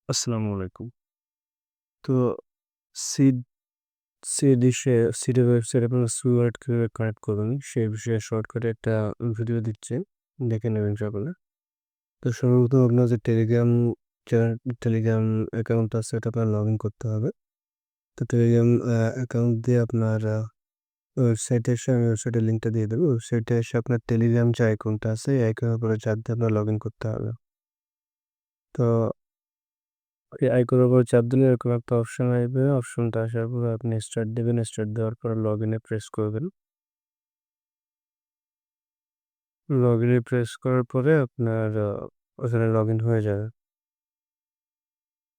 আসসালামু আলাইকুম। তো সিড সিডের ওয়েবসাইটে আপনারা সুইওয়ার্ড কিভাবে কানেক্ট করবেন সেই বিষয়ে শর্টকাটে একটা ভিডিও দিচ্ছি। দেখে নেবেন সকলে। তো সর্বপ্রথম আপনার যে টেলিগ্রাম অ্যাকাউন্ট আছে ওটা আপনার লগইন করতে হবে। তো টেলিগ্রাম অ্যাকাউন্ট দিয়ে আপনার ওয়েবসাইটে এসে আমি ওয়েবসাইটের লিঙ্কটা দিয়ে দেবো। ওয়েবসাইটে এসে আপনার টেলিগ্রাম যে আইকনটা আছে এই আইকনের উপরে চাপ দিয়ে আপনার লগইন করতে হবে। তো এই আইকনের উপর চাপ দিলে এরকম একটা অপশন আসবে। অপশনটা আসার পর আপনি স্টার্ট দিবেন। স্টার্ট দেওয়ার পর লগইনে প্রেস করবেন। লগইনে প্রেস করার পরে আপনার ওখানে লগইন হয়ে যাবে।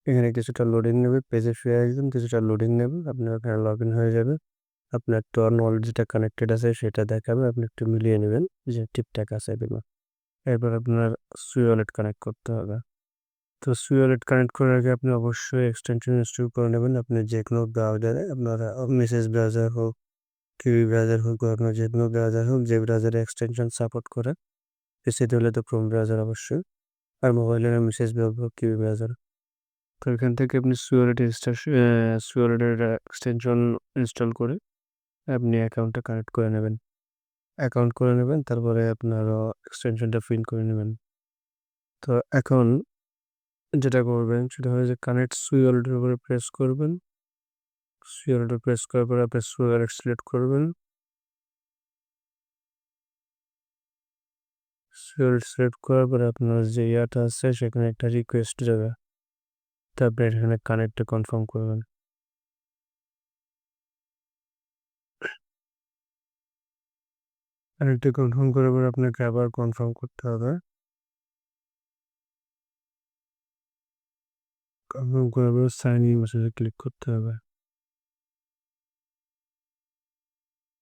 এখানে কিছুটা লোডিং নেবে। পেজে ফিরে আসবেন, কিছুটা লোডিং নেবে। আপনার ওখানে লগইন হয়ে যাবে। আপনার টর্ন ওয়ালেট যেটা কানেক্টেড আছে সেটা দেখাবে। আপনি একটু মিলিয়ে নিবেন যে ঠিকঠাক আছে কিনা। এরপর আপনার সুই ওয়ালেট কানেক্ট করতে হবে। তো সুই ওয়ালেট কানেক্ট করার আগে আপনি অবশ্যই এক্সটেনশন ইনস্টল করে নেবেন। আপনি যেকোনো ব্রাউজারে আপনার মেসেজ ব্রাউজার হোক, কিউই ব্রাউজার হোক বা আপনার যেকোনো ব্রাউজার হোক, যে ব্রাউজারে এক্সটেনশন সাপোর্ট করে। পিসিতে হলে তো ক্রোম ব্রাউজার অবশ্যই। আর মোবাইলে হলে মেসেজ ব্রাউজার, কিউই ব্রাউজার। তো এখান থেকে আপনি সুইওয়ালেটের এক্সটেনশন ইনস্টল করে আপনি অ্যাকাউন্টটা কানেক্ট করে নেবেন। অ্যাকাউন্ট করে নেবেন, তারপরে আপনার এক্সটেনশনটা প্রিন্ট করে নেবেন। তো এখন যেটা করবেন সেটা হলো যে কানেক্ট সুইওয়ালেটের উপরে প্রেস করবেন। সুইওয়ালেটে প্রেস করার পরে আপনি সুইওয়ালেট সিলেক্ট করবেন। সিলেক্ট করার পরে আপনার যে ইয়াটা আছে সেখানে একটা রিকোয়েস্ট যাবে। তারপরে এখানে কানেক্টে কনফার্ম করবেন। কানেক্টে কনফার্ম করার পর আপনাকে আবার কনফার্ম করতে হবে। কনফার্ম করার পর সাইন ইন মেসেজে ক্লিক করতে হবে।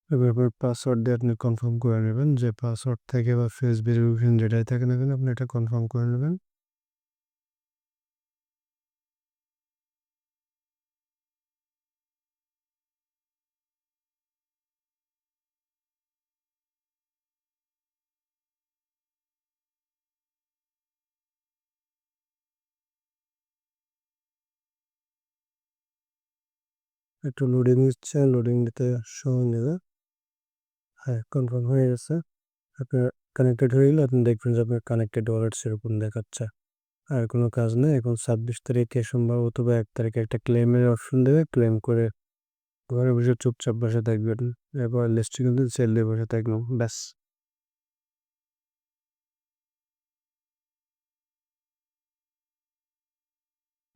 এবার পাসওয়ার্ড দিয়ে আপনি কনফার্ম করে নেবেন, যে পাসওয়ার্ড থাকে বা ফেস ভেরিফিকেশন যেটাই থাকে না কেন আপনি এটা কনফার্ম করে নেবেন। একটু লোডিং নিচ্ছে, লোডিং নিতে সময় নেবে। হ্যাঁ, কনফার্ম হয়ে গেছে। আপনার কানেক্টেড হয়ে গেলে আপনি দেখবেন যে আপনার কানেক্টেড ওয়ালেট সেরকম দেখাচ্ছে। আর কোনো কাজ নেই। এখন 26 তারিখে সম্ভবত বা 1 তারিখে একটা ক্লেমের অপশন দেবে। ক্লেম করে ঘরে বসে চুপচাপ বসে থাকবেন। এরপর লিস্টে কিন্তু সেল দিয়ে বসে থাকবেন। ব্যাস।